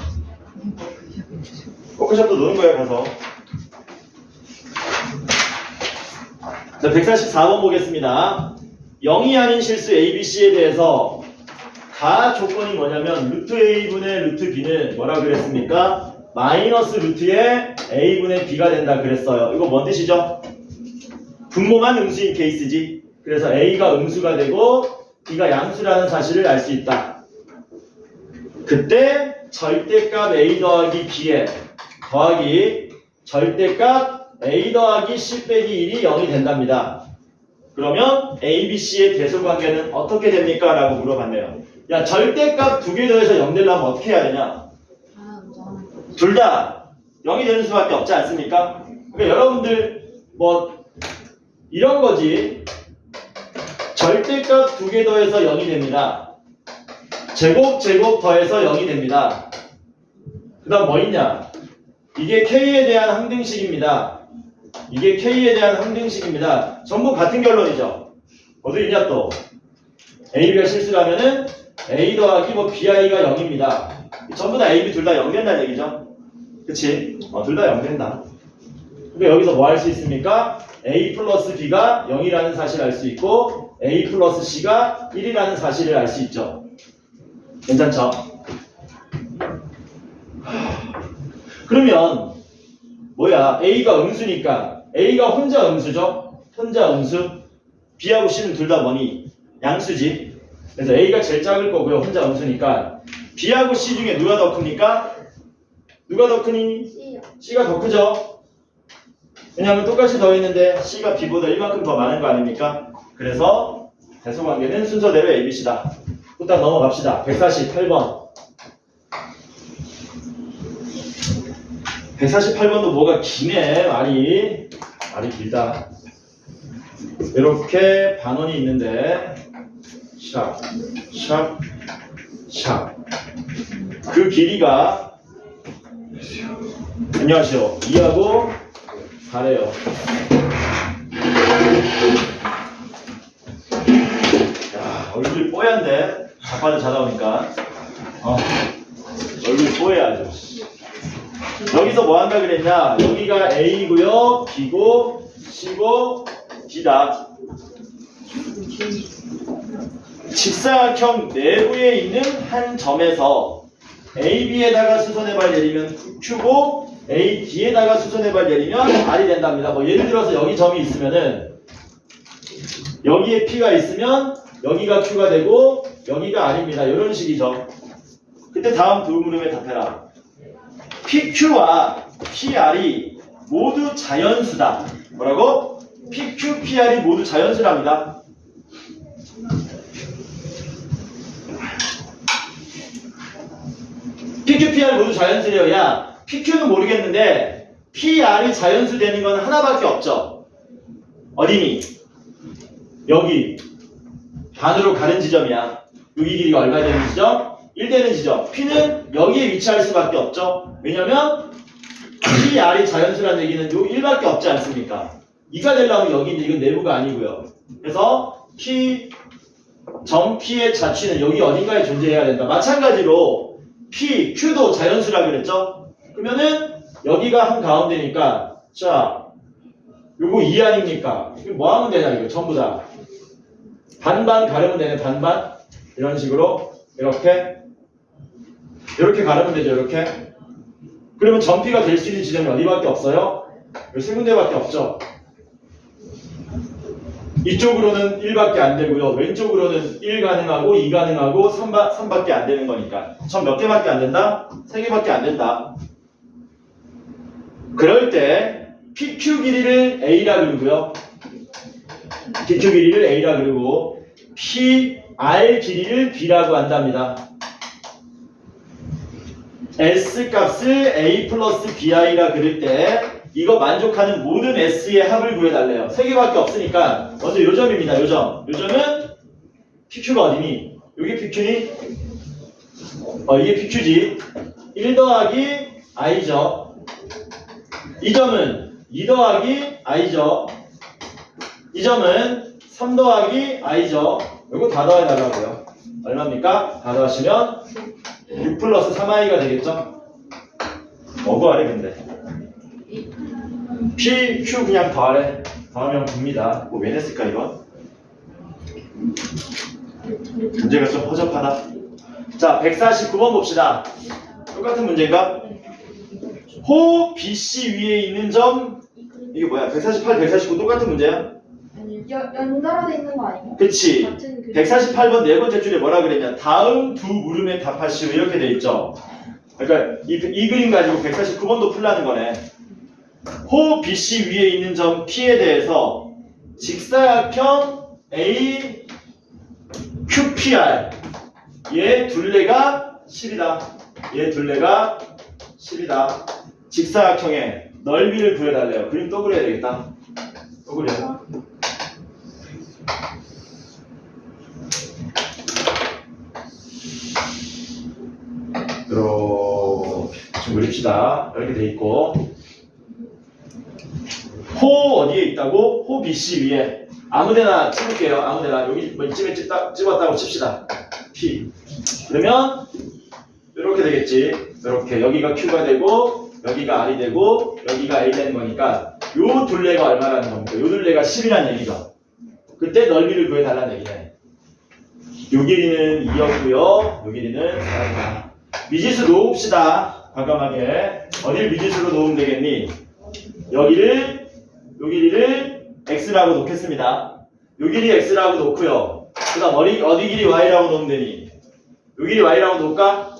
워크숍도 노는 거예요, 가서. 자, 144번 보겠습니다. 0이 아닌 실수 ABC에 대해서 가 조건이 뭐냐면 루트 A분의 루트 B는 뭐라 그랬습니까? 마이너스 루트의 A분의 B가 된다 그랬어요. 이거 뭔 뜻이죠? 분모만 음수인 케이스지. 그래서 A가 음수가 되고 B가 양수라는 사실을 알 수 있다. 그때 절대값 A 더하기 B에 더하기 절대값 A 더하기 C 빼기 1이 0이 된답니다. 그러면 A, B, C의 대소관계는 어떻게 됩니까? 라고 물어봤네요. 야, 절대값 두 개 더해서 0 되려면 어떻게 해야 되냐? 둘 다 0이 되는 수밖에 없지 않습니까? 그러니까 여러분들 뭐 이런 거지. 절대값 두 개 더해서 0이 됩니다. 제곱 더해서 0이 됩니다. 그 다음 뭐 있냐? 이게 K에 대한 항등식입니다. 이게 K에 대한 항등식입니다. 전부 같은 결론이죠. 어디 있냐 또? AB가 실수라면은 A 더하기 뭐 BI가 0입니다. 전부 다 A, B 둘 다 0 된다는 얘기죠. 그치? 둘 다 0 된다. 그러니까 여기서 뭐 할 수 있습니까? A 플러스 B가 0이라는 사실을 알 수 있고 A 플러스 C가 1이라는 사실을 알 수 있죠. 괜찮죠? 그러면 뭐야? A가 음수니까 A가 혼자 음수죠? 혼자 음수. B하고 C는 둘 다 뭐니? 양수지. 그래서 A가 제일 작을 거고요. 혼자 음수니까 B하고 C 중에 누가 더 큽니까? 누가 더 크니? C요. C가 더 크죠? 왜냐하면 똑같이 더했는데 C가 B보다 1만큼 더 많은 거 아닙니까? 그래서 대소관계는 순서대로 ABC다. 일단 넘어갑시다. 148번. 148번도 뭐가 기네. 말이 길다. 이렇게 반원이 있는데 샵. 그 길이가 안녕하세요. 2하고 4래요. 야, 얼굴이 뽀얀데 자빠져 자다 오니까 얼굴이 뽀얘 아주. 여기서 뭐 한다 그랬냐? 여기가 A고요, B고, C고, D다. 직사각형 내부에 있는 한 점에서 AB에다가 수선의 발 내리면 Q고 AD에다가 수선의 발 내리면 R이 된답니다. 뭐 예를 들어서 여기 점이 있으면은 여기에 P가 있으면 여기가 Q가 되고 여기가 R입니다. 이런 식이죠. 그때 다음 두 물음에 답해라. PQ와 PR이 모두 자연수다. 뭐라고? PQ, PR이 모두 자연수랍니다. PQ, PR 모두 자연수래요. 야, PQ는 모르겠는데 PR이 자연수 되는 건 하나밖에 없죠. 어디니? 여기 반으로 가는 지점이야. 여기 길이가 얼마 되는 지점? 1 되는 지점. P는 여기에 위치할 수밖에 없죠. 왜냐면 PR이 자연수라는 얘기는 요 1밖에 없지 않습니까? 2가 되려면 여기인데 이건 내부가 아니고요. 그래서 점 P의 자취는 여기 어딘가에 존재해야 된다. 마찬가지로 P, Q도 자연수라 그랬죠? 그러면은 여기가 한 가운데니까 자 요거 2 아닙니까? 이거 뭐 하면 되냐 이거 전부 다 반반 가르면 되네. 반반 이런 식으로 이렇게 가르면 되죠. 이렇게. 그러면 점 P가 될 수 있는 지점이 어디밖에 없어요? 이 세 군데밖에 없죠. 이쪽으로는 1밖에 안 되고요. 왼쪽으로는 1 가능하고 2 가능하고 3밖에 안 되는 거니까. 점 몇 개밖에 안 된다? 3개밖에 안 된다. 그럴 때 PQ 길이를 A라 그러고요. PQ 길이를 A라 그러고 PR 길이를 B라고 한답니다. S 값을 A 플러스 BI라 그릴 때 이거 만족하는 모든 S의 합을 구해달래요. 3개밖에 없으니까 먼저 요점입니다. 요점. 요점은 PQ가 어디니? 여기 PQ니? 이게 PQ지. 1 더하기 I죠. 이 점은 2 더하기 I죠. 이 점은 3 더하기 I죠. 이거 다 더해달라고요. 얼마입니까? 다 더하시면 6 플러스 3i가 되겠죠? 뭐 구하래 근데? P, Q 그냥 더하래. 더하면 9입니다. 뭐 왜 냈을까 이건? 문제가 좀 허접하다. 자, 149번 봅시다. 똑같은 문제인가? 호 BC 위에 있는 점 이게 뭐야? 148, 149 똑같은 문제야? 연달아 돼 있는 거 아닌가? 그치? 같은 그 148번 네 번째 줄에 뭐라 그랬냐? 다음 두 물음에 답하시오 이렇게 돼 있죠. 그러니까 이 그림 가지고 149번도 풀라는 거네. 호 BC 위에 있는 점 P에 대해서 직사각형 A QPR 얘 둘레가 10이다. 얘 둘레가 10이다. 직사각형의 넓이를 구해달래요. 그림 또 그려야 되겠다. 또 그려. 이렇게 좀 그립시다. 이렇게 돼 있고 호 어디에 있다고? 호 BC 위에 아무데나 찍을게요. 아무데나 여기 뭐 이쯤에 찍었다고 칩시다. P 그러면 이렇게 되겠지. 이렇게 여기가 Q가 되고 여기가 R이 되고 여기가 A 되는 거니까 요 둘레가 얼마라는 겁니까? 요 둘레가 10이라는 얘기죠. 그때 넓이를 구해달라는 얘기네. 요 길이는 2였고요. 요 길이는 4입니다. 미지수 놓읍시다. 과감하게. 어딜 미지수로 놓으면 되겠니? 요 길이를 x라고 놓겠습니다. 요 길이 x라고 놓고요. 그 다음 어디 길이 y라고 놓으면 되니? 요 길이 y라고 놓을까?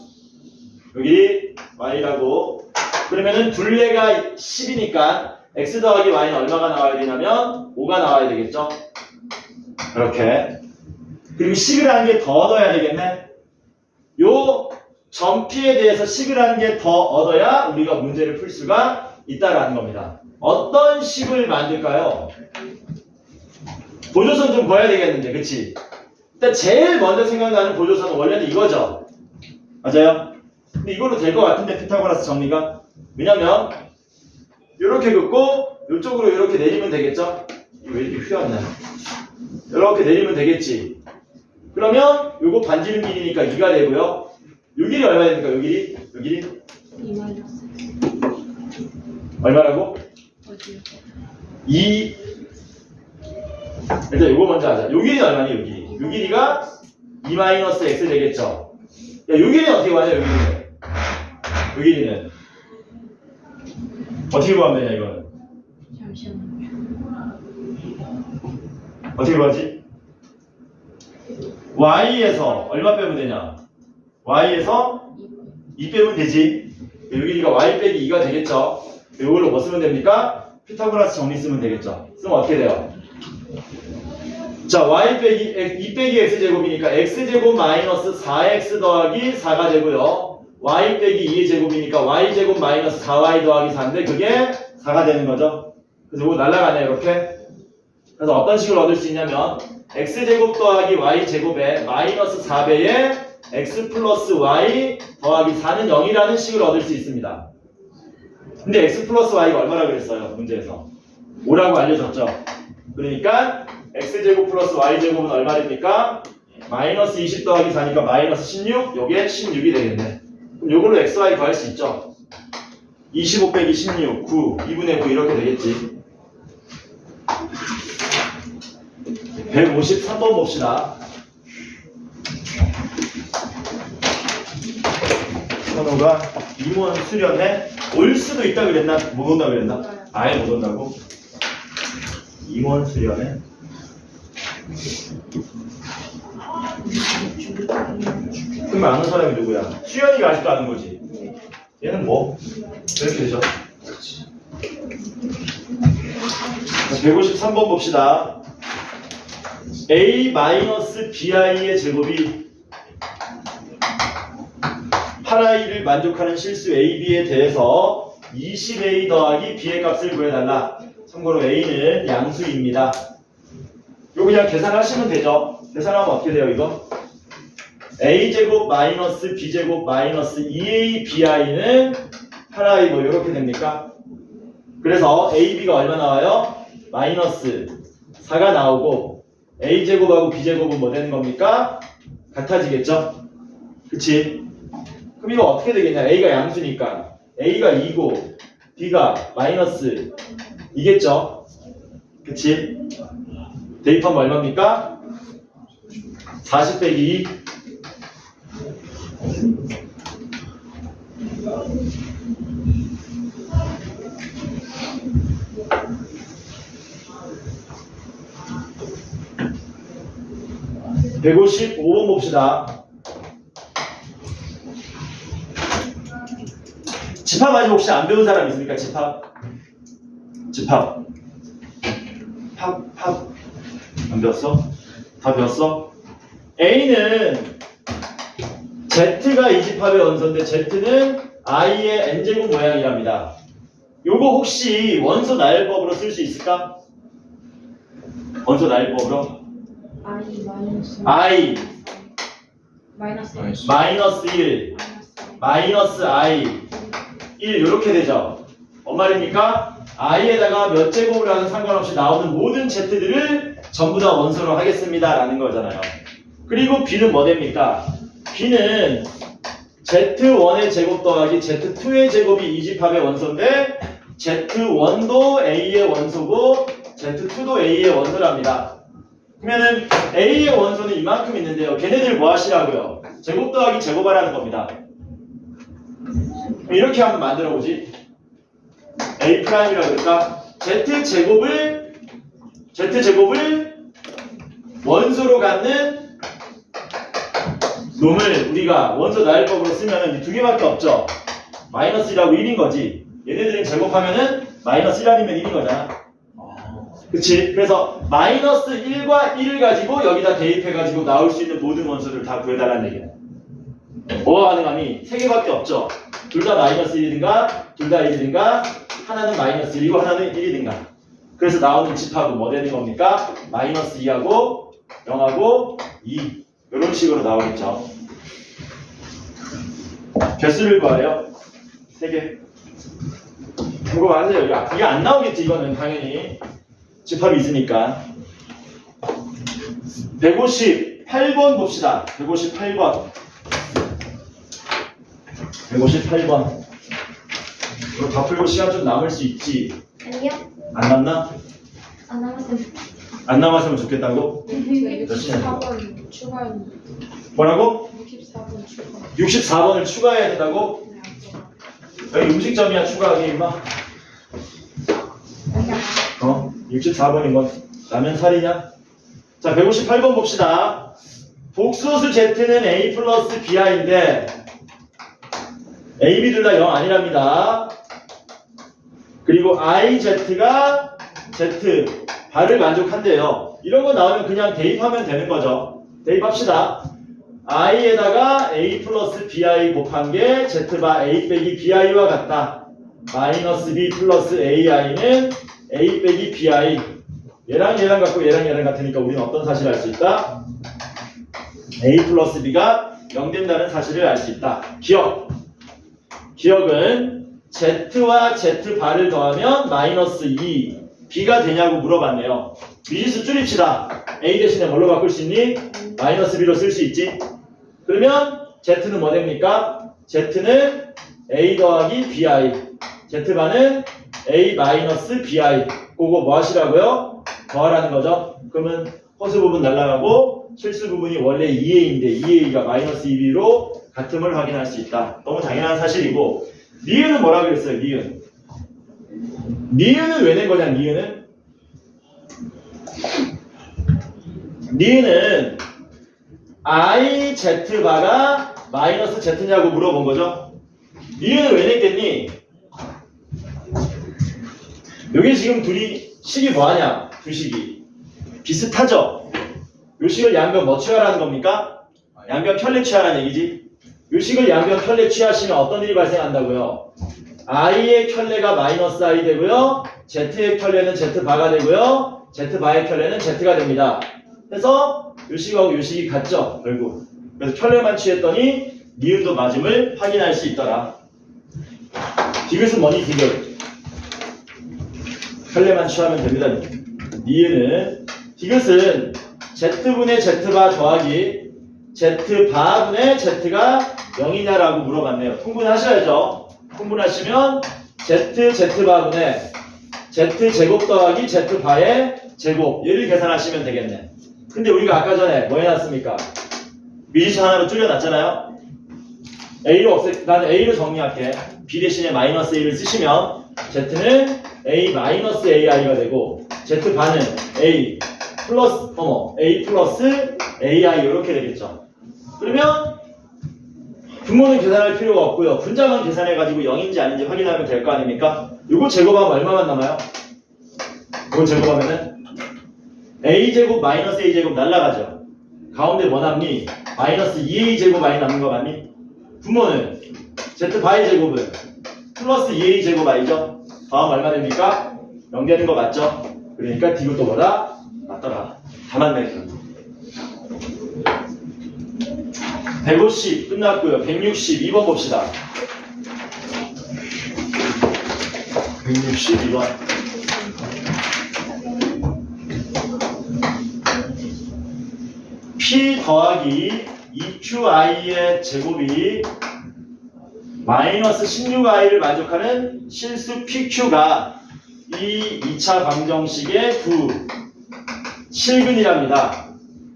요 길이 y라고. 그러면은 둘레가 10이니까 x 더하기 y는 얼마가 나와야 되냐면 5가 나와야 되겠죠? 이렇게. 그리고 식을 한 개 더 얻어야 되겠네? 요 점 P에 대해서 식을 한 개 더 얻어야 우리가 문제를 풀 수가 있다라는 겁니다. 어떤 식을 만들까요? 보조선 좀 그어야 되겠는데, 그치? 일단 제일 먼저 생각나는 보조선은 원래는 이거죠. 맞아요? 근데 이걸로 될 것 같은데, 피타고라스 정리가? 왜냐면 이렇게 긋고 이쪽으로 이렇게 내리면 되겠죠? 왜 이렇게 휘었냐? 이렇게 내리면 되겠지. 그러면 요거 반지름 길이니까 2가 되고요. 요 길이 얼마 됩니까? 요 길이? 요 길이? 2 마이너스 얼마라고? 어디요? 2 일단 요거 먼저 하자. 요 길이 얼마니? 요 길이. 요 길이가 2-x 되겠죠? 야, 요 길이는 어떻게 구하냐? 요 길이는. 요 길이는 어떻게 구하면 되냐 이거는? 잠시만요. 어떻게 구하지? y에서 얼마 빼면 되냐? y에서 2 빼면 되지. 요 길이가 y 빼기 2가 되겠죠? 이걸로 뭐 쓰면 됩니까? 피타고라스 정리 쓰면 되겠죠? 쓰면 어떻게 돼요? 자, y 빼기 2 빼기 x제곱이니까 x제곱 마이너스 4x 더하기 4가 되고요. y 빼기 2의 제곱이니까 y제곱 마이너스 4y 더하기 4인데 그게 4가 되는 거죠. 그래서 이거 날아가네요, 이렇게. 그래서 어떤 식을 얻을 수 있냐면 x제곱 더하기 y제곱에 마이너스 4배의 x 플러스 y 더하기 4는 0이라는 식을 얻을 수 있습니다. 근데 x 플러스 y가 얼마라고 그랬어요? 문제에서 5라고 알려줬죠. 그러니까 x제곱 플러스 y제곱은 얼마 됩니까? 마이너스 20 더하기 4니까 마이너스 16, 요게 16이 되겠네. 그럼 요걸로 xy 구할 수 있죠. 25 빼기 16, 9, 2분의 9 이렇게 되겠지. 153번 봅시다. 선호가 임원 수련회 올 수도 있다 그랬나? 못 온다 그랬나? 아예 못 온다고? 임원 수련회 그럼 아는 사람이 누구야? 수연이가 아직도 아는 거지. 얘는 뭐? 이렇게 되죠. 153번 봅시다. a-bi의 제곱이 8i를 만족하는 실수 ab에 대해서 20a 더하기 b의 값을 구해달라. 참고로 a는 양수입니다. 이거 그냥 계산하시면 되죠. 계산하면 어떻게 돼요 이거? a제곱 마이너스 b제곱 마이너스 2a-bi는 8i 뭐 이렇게 됩니까? 그래서 ab가 얼마 나와요? 마이너스 4가 나오고 a제곱하고 b제곱은 뭐 되는 겁니까? 같아지겠죠? 그치? 그럼 이거 어떻게 되겠냐? A가 양수니까 A가 2고 B가 마이너스 2겠죠? 그치? 대입하면 얼마입니까? 40 빼기 2 155번 봅시다. 집합 아직 혹시 안 배운 사람 있습니까? 집합. 팝. 안 배웠어? 다 배웠어? A는 Z가 이 집합의 원소인데 Z는 I의 N제곱 모양이랍니다. 요거 혹시 원소 나열법으로 쓸 수 있을까? 원소 나열법으로? I 마이너스 I 마이너스 마이너스 1 마이너스 I 1 이렇게 되죠. 뭔 말입니까? I에다가 몇 제곱을 하든 상관없이 나오는 모든 Z들을 전부 다 원소로 하겠습니다 라는 거잖아요. 그리고 B는 뭐 됩니까? B는 Z1의 제곱 더하기 Z2의 제곱이 이 집합의 원소인데 Z1도 A의 원소고 Z2도 A의 원소랍니다. 그러면은 A의 원소는 이만큼 있는데요. 걔네들 뭐 하시라고요? 제곱 더하기 제곱하라는 겁니다. 이렇게 한번 만들어 보지. A'이라고 그럴까? Z제곱을 원소로 갖는 놈을 우리가 원소 나열법으로 쓰면은 두 개밖에 없죠. 마이너스 1하고 1인 거지. 얘네들은 제곱하면은 마이너스 1 아니면 1인 거잖아. 그치? 그래서 마이너스 1과 1을 가지고 여기다 대입해가지고 나올 수 있는 모든 원소를 다 구해달라는 얘기야. 뭐가 가능하니? 3개밖에 없죠. 둘 다 마이너스 1이든가 둘 다 1이든가 하나는 마이너스 1이고 하나는 1이든가. 그래서 나오는 집합은 뭐 되는 겁니까? 마이너스 2하고 0하고 2 이런 식으로 나오겠죠. 개수를 구하래요. 3개. 그거 맞아요. 이게 안 나오겠지. 이거는 당연히 집합이 있으니까. 158번 봅시다. 158번. 이거 다 풀고 시간 좀 남을 수 있지. 아니요 안 남나? 안 남았어요. 안 남았으면 좋겠다고? 64번 추가요. 뭐라고? 64번 추가. 64번을 추가해야 된다고? 여기 음식점이야 추가하기 임마. 64번인 건 라면 살이냐? 자 158번 봅시다. 복소수 Z는 A 플러스 BI인데 A, B 둘 다 0 아니랍니다. 그리고 IZ가 Z 바를 만족한대요. 이런 거 나오면 그냥 대입하면 되는 거죠. 대입합시다. I에다가 A 플러스 BI 곱한 게 Z바 A 빼기 BI와 같다. 마이너스 B 플러스 AI는 A 빼기 BI. 얘랑 같고 얘랑 같으니까 우리는 어떤 사실을 알 수 있다? A 플러스 B가 0 된다는 사실을 알 수 있다. 기억은 Z와 Z바를 더하면 마이너스 2 B가 되냐고 물어봤네요. 미지수 줄입시다. A 대신에 뭘로 바꿀 수 있니? 마이너스 B로 쓸 수 있지. 그러면 Z는 뭐 됩니까? Z는 A 더하기 BI Z바는 A 마이너스 BI 그거 뭐 하시라고요? 더하라는 거죠. 그러면 허수 부분 날라가고 실수 부분이 원래 2A인데 2A가 마이너스 2B로 같음을 확인할 수 있다. 너무 당연한 사실이고 니은은 뭐라 그랬어요? 니은은 왜 낸 거냐? 니은은 I Z바가 마이너스 Z냐고 물어본 거죠. 니은을 왜 냈겠니? 여기 지금 둘이 식이 뭐하냐? 두 식이 비슷하죠? 요 식을 양변 뭐 취하라는 겁니까? 양변 켤레 취하라는 얘기지. 요 식을 양변 켤레 취하시면 어떤 일이 발생한다고요? I의 켤레가 마이너스 I 되고요. Z의 켤레는 Z바가 되고요. Z바의 켤레는 Z가 됩니다. 그래서 요 식하고 요 식이 같죠? 결국. 그래서 켤레만 취했더니 니은도 맞음을 확인할 수 있더라. 디귿은 뭐니? 켤레만 취하면 됩니다. 니은은 디귿은 Z분의 Z바 더하기 Z바분의 Z가 0이냐라고 물어봤네요. 통분하셔야죠. 통분하시면 Z바분의 Z제곱 더하기 Z바의 제곱 얘를 계산하시면 되겠네. 근데 우리가 아까 전에 뭐 해놨습니까? 미지수 하나로 줄여놨잖아요. 나는 A로 정리할게. B 대신에 마이너스 A를 쓰시면 Z는 A 마이너스 AI가 되고 Z바는 A 플러스 AI 이렇게 되겠죠. 그러면 분모는 계산할 필요가 없고요. 분자만 계산해가지고 0인지 아닌지 확인하면 될 거 아닙니까? 이거 제곱하면 얼마만 남아요? 이거 제곱하면은 A제곱 마이너스 A제곱 날라가죠. 가운데 뭐 남니? 마이너스 2A제곱 많이 남는 거 맞니? 분모는 Z바의 제곱은 플러스 2A제곱 I죠? 다음 얼마 됩니까? 0 되는 거 맞죠? 그러니까 D가 또 뭐다? 맞더라. 다 맞네. 150 끝났고요. 162번 봅시다. 162번. P 더하기 2QI의 제곱이 마이너스 16i를 만족하는 실수 PQ가 이 2차 방정식의 두 실근이랍니다.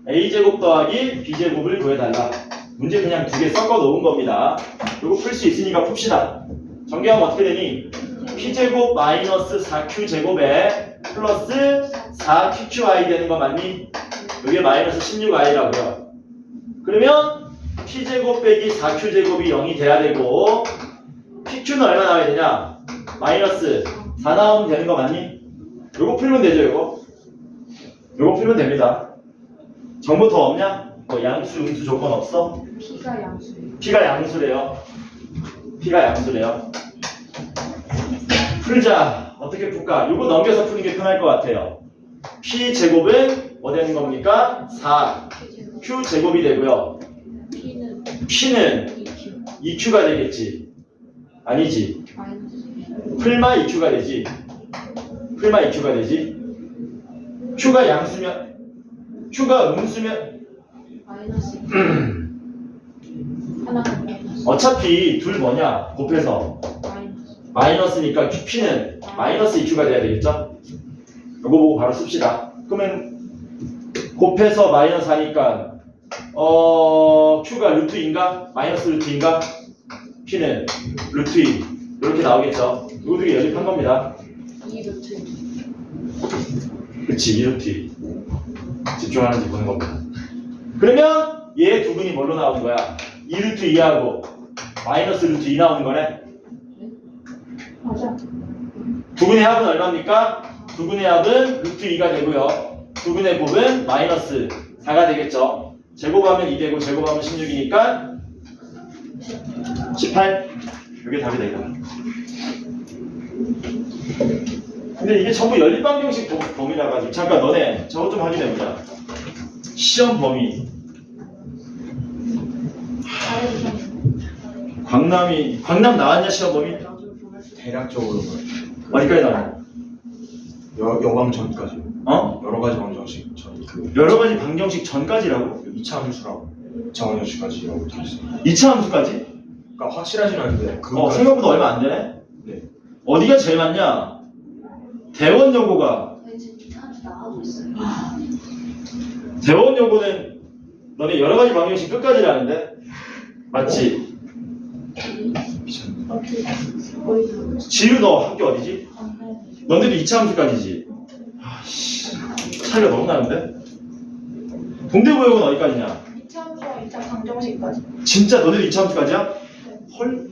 A제곱 더하기 B제곱을 구해달라. 문제 그냥 두 개 섞어 놓은 겁니다. 이거 풀 수 있으니까 풉시다. 전개하면 어떻게 되니? P제곱 마이너스 4Q제곱에 플러스 4PQI 되는 거 맞니? 이게 마이너스 16i라고요. 그러면 P제곱 빼기 4Q제곱이 0이 돼야 되고 PQ는 얼마 나와야 되냐? 마이너스 4 나오면 되는 거 맞니? 요거 풀면 되죠, 요거 풀면 됩니다. 정보 더 없냐? 뭐 양수, 음수 조건 없어? P가 양수. P가 양수래요. P가 양수래요. 풀자. 어떻게 풀까? 요거 넘겨서 푸는 게 편할 것 같아요. P제곱은 뭐 되는 겁니까? 4Q제곱이 되고요. P는 2Q가 되겠지. 아니지. 풀마 2Q가 되지. 풀마 2Q가 되지. Q가 양수면 Q가 음수면 마이너스. 하나는 마이너스. 어차피 둘 뭐냐? 곱해서 마이너스니까 P는 마이너스 2Q가 돼야 되겠죠? 이거 보고 바로 씁시다. 그러면 곱해서 마이너스 하니까 Q가 루트인가? 마이너스 루트인가? P는 루트 2 이렇게 나오겠죠? 이거 되게 연립한 겁니다. 2루트. 그치, 2루트 2 집중하는지 보는 겁니다. 그러면 얘 두 분이 뭘로 나오는 거야? 2루트 2하고 마이너스 루트 2 나오는 거네? 맞아. 두 분의 합은 얼마입니까? 두 분의 합은 루트 2가 되고요. 두 분의 곱은 마이너스 4가 되겠죠. 제곱하면 2 되고 제곱하면 16이니까 18. 이게 답이다 이거. 근데 이게 전부 연립방정식 범위라 가지고 잠깐 너네 저거 좀 확인해보자. 시험 범위. 광남 나왔냐 시험 범위? 대략적으로 어디까지 나와? 여광 전까지 어? 여러 가지 방정식 전 여러 가지 방정식 전까지라고? 2차 함수라고 2차 방정식까지 이라고 돼 있어요. 2차 함수까지? 그러니까 확실하진 않은데 생각보다 얼마 안 되네? 네. 어디가 제일 많냐? 대원 요고가. 대원 요고는 너네 여러 가지 방정식 끝까지라는데? 맞지? 지유 너 학교 어디지? 너네도 2차 함수까지지? 아씨, 차이가 너무 나는데? 동대구역은 어디까지냐? 2차 함수와 2차 방정식까지. 진짜 너네도 2차 함수까지야? 헐?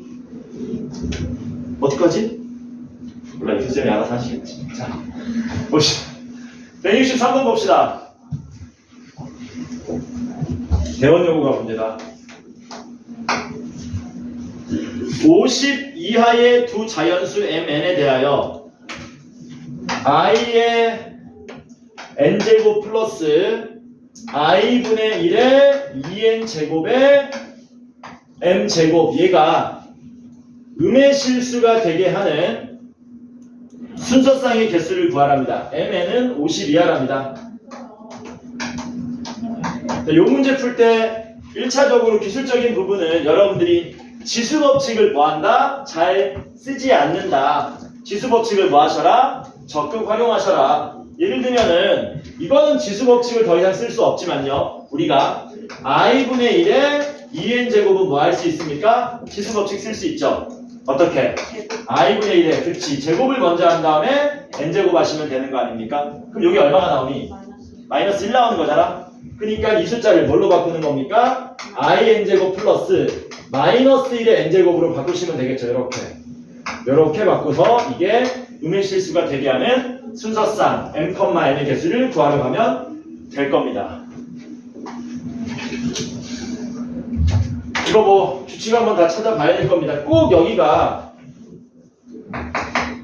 어디까지? 몰라, 이 교수님이 알아서 하시겠지. 자, 봅시다. 163번 봅시다. 대원 요구가 문제다. 50 이하의 두 자연수 mn에 대하여 i의 n제곱 플러스 i분의 1의 2n 제곱의 m제곱 얘가 음의 실수가 되게 하는 순서상의 개수를 구하랍니다. mn은 50 이하랍니다. 이 문제 풀 때 1차적으로 기술적인 부분은 여러분들이 지수법칙을 뭐한다? 잘 쓰지 않는다. 지수법칙을 뭐 하셔라? 적극 활용하셔라. 예를 들면은 이거는 지수법칙을 더 이상 쓸 수 없지만요. 우리가 i분의 1에 2n제곱은 뭐 할 수 있습니까? 지수법칙 쓸 수 있죠. 어떻게? i분의 1에 그렇지. 제곱을 먼저 한 다음에 n제곱 하시면 되는 거 아닙니까? 그럼 여기 얼마가 나오니? 마이너스 1 나오는 거잖아. 그러니까 이 숫자를 뭘로 바꾸는 겁니까? in제곱 플러스 마이너스 1의 n제곱으로 바꾸시면 되겠죠. 이렇게 바꿔서 이게 음의 실수가 되게 하는 순서상 m, n의 개수를 구하러 가면 될 겁니다. 이거 뭐 규칙 한번 다 찾아봐야 될 겁니다. 꼭 여기가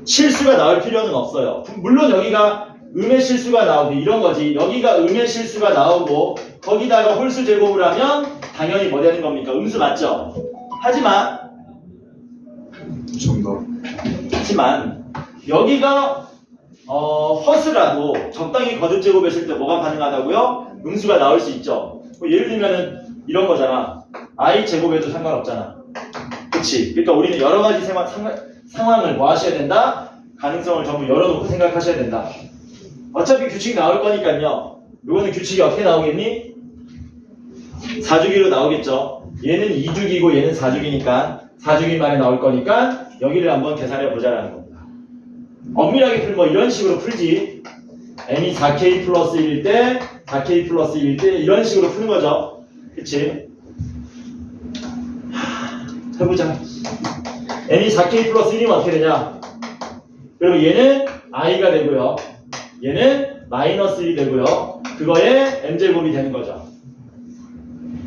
실수가 나올 필요는 없어요. 물론 여기가 음의 실수가 나오고 이런 거지. 여기가 음의 실수가 나오고 거기다가 홀수 제곱을 하면 당연히 뭐 되는 겁니까? 음수 맞죠? 하지만 정답. 여기가 허수라도 적당히 거듭 제곱했을 때 뭐가 가능하다고요? 음수가 나올 수 있죠. 뭐 예를 들면은 이런 거잖아. i 제곱해도 상관없잖아. 그치? 그러니까 우리는 여러 가지 상황을 뭐 하셔야 된다? 가능성을 전부 열어놓고 생각하셔야 된다. 어차피 규칙이 나올 거니까요. 이거는 규칙이 어떻게 나오겠니? 4주기로 나오겠죠. 얘는 2주기고 얘는 4주기니까 4주기 만에 나올 거니까 여기를 한번 계산해 보자라는 겁니다. 엄밀하게 풀면 뭐 이런 식으로 풀지. n이 4k 플러스 1일 때 4k 플러스 1일 때 이런 식으로 푸는 거죠. 그치? 해보자. n이 4k 플러스 1이면 어떻게 되냐? 그러면 얘는 i가 되고요. 얘는 마이너스 1이 되고요. 그거에 n제곱이 되는 거죠.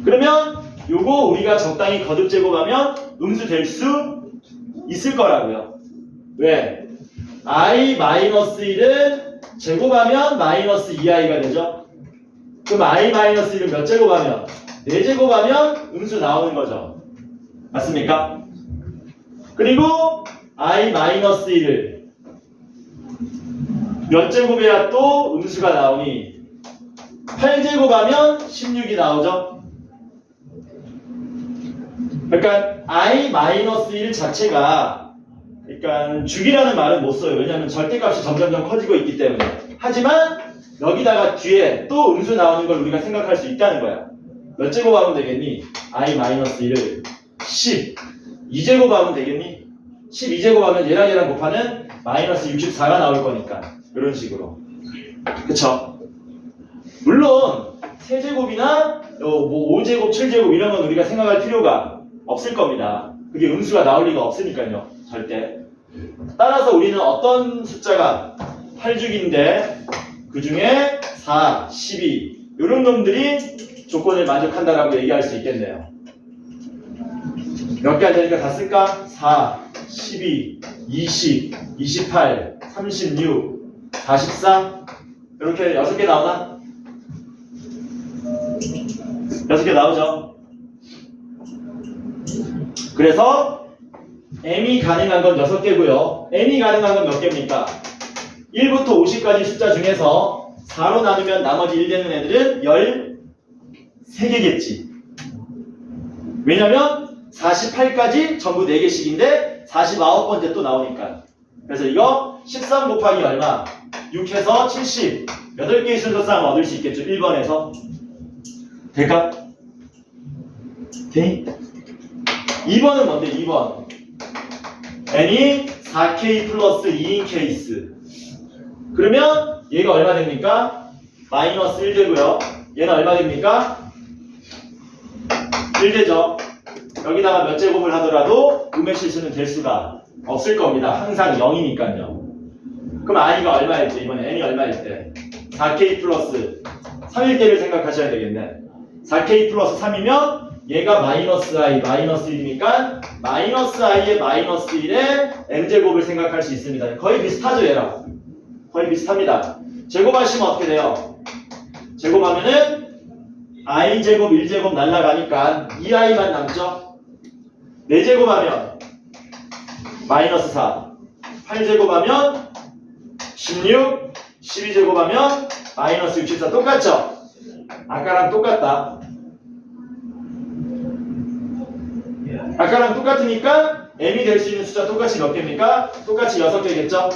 그러면 요거 우리가 적당히 거듭 제곱하면 음수 될 수 있을 거라고요. 왜? i 마이너스 1은 제곱하면 마이너스 2i가 되죠. 그럼 i 마이너스 1은 몇 제곱하면? 4제곱하면 음수 나오는 거죠. 맞습니까? 그리고 i 마이너스 1을 몇 제곱해야 또 음수가 나오니? 8제곱하면 16이 나오죠. 그러니까 i-1 자체가 그러니까 주기라는 말은 못 써요. 왜냐하면 절대값이 점점점 커지고 있기 때문에. 하지만 여기다가 뒤에 또 음수 나오는 걸 우리가 생각할 수 있다는 거야. 몇 제곱하면 되겠니? i-1을 10 2제곱하면 되겠니? 12제곱하면 얘랑 곱하면 마이너스 64가 나올 거니까 이런 식으로. 그쵸? 물론 세제곱이나 뭐 5제곱, 7제곱 이런 건 우리가 생각할 필요가 없을 겁니다. 그게 음수가 나올 리가 없으니까요. 절대. 따라서 우리는 어떤 숫자가 8주기인데 그 중에 4, 12 이런 놈들이 조건을 만족한다라고 얘기할 수 있겠네요. 몇 개 안 되니까 다 쓸까? 4, 12, 20, 28, 36, 44 이렇게 6개 나오나? 6개 나오죠? 그래서 m이 가능한 건 6개고요. n이 가능한 건 몇 개입니까? 1부터 50까지 숫자 중에서 4로 나누면 나머지 1 되는 애들은 13개겠지. 왜냐면 48까지 전부 4개씩인데 49번째 또 나오니까. 그래서 이거 13 곱하기 얼마? 6해서 70. 8개의 순서쌍을 얻을 수 있겠죠. 1번에서. 될까? 되니? 2번은 뭔데? 2번. n이 4k 플러스 2인 케이스. 그러면 얘가 얼마 됩니까? 마이너스 1 되고요. 얘는 얼마 됩니까? 1 되죠. 여기다가 몇 제곱을 하더라도 음의 실수는 될 수가 없을 겁니다. 항상 0이니까요. 그럼 i가 얼마일 때? 이번에 n이 얼마일 때? 4k 플러스 3일 때를 생각하셔야 되겠네. 4k 플러스 3이면 얘가 마이너스 i, 마이너스 1이니까 마이너스 i에 마이너스 1에 n제곱을 생각할 수 있습니다. 거의 비슷하죠, 얘랑. 거의 비슷합니다. 제곱하시면 어떻게 돼요? 제곱하면은 i제곱, 1제곱 날라가니까 2i만 남죠? 4제곱하면 마이너스 4, 8제곱하면 16, 12제곱하면 마이너스 64 똑같죠? 아까랑 똑같다. 아까랑 똑같으니까 n이 될 수 있는 숫자 똑같이 몇 개입니까? 똑같이 6개겠죠?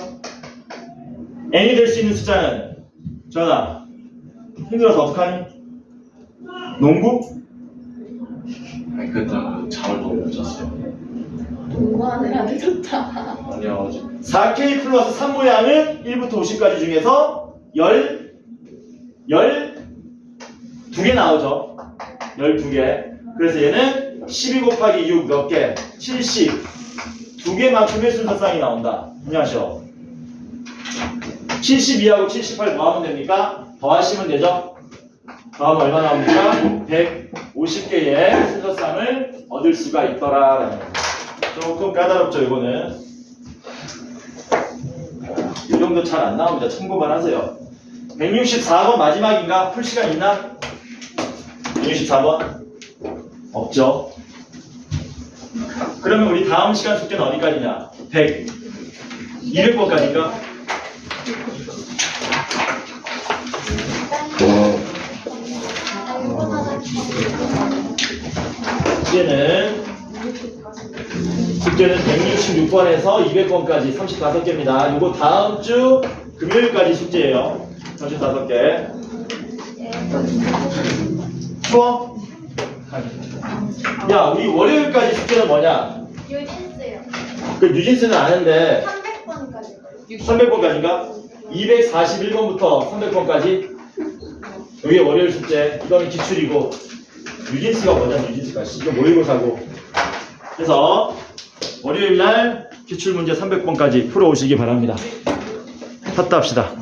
n이 될 수 있는 숫자는 전화 힘들어서 어떡하니? 농구? 아니 그때 잠을 너무 못 잤어요. 공부하느라 늦었다. 아니요 어제 4k 플러스 3 모양은 1부터 50까지 중에서 12개 나오죠. 12개. 그래서 얘는 12 곱하기 6 몇 개? 70. 2개만큼의 순서쌍이 나온다. 안녕하세요. 72하고 78 더하면 됩니까? 더하시면 되죠? 더하면 얼마 나옵니까? 150개의 순서쌍을 얻을 수가 있더라. 조금 까다롭죠, 이거는. 이 정도 잘 안 나옵니다. 참고만 하세요. 164번 마지막인가? 풀 시간 있나? 164번? 없죠. 그러면 우리 다음 시간 숙제는 어디까지냐? 200번까지인가? 숙제는 166번에서 200번까지 35개입니다. 이거 다음 주 금요일까지 숙제예요. 35개. 추워? 야, 우리 월요일까지 숙제는 뭐냐? 뉴진스요. 그 뉴진스는 아는데 300번까지. 300번까지인가? 241번부터 300번까지? 여기 월요일 숙제. 이거는 기출이고 뉴진스가 뭐냐? 뉴진스가 이거 모의고사고. 그래서 월요일날 기출문제 300번까지 풀어오시기 바랍니다. 탔다 합시다.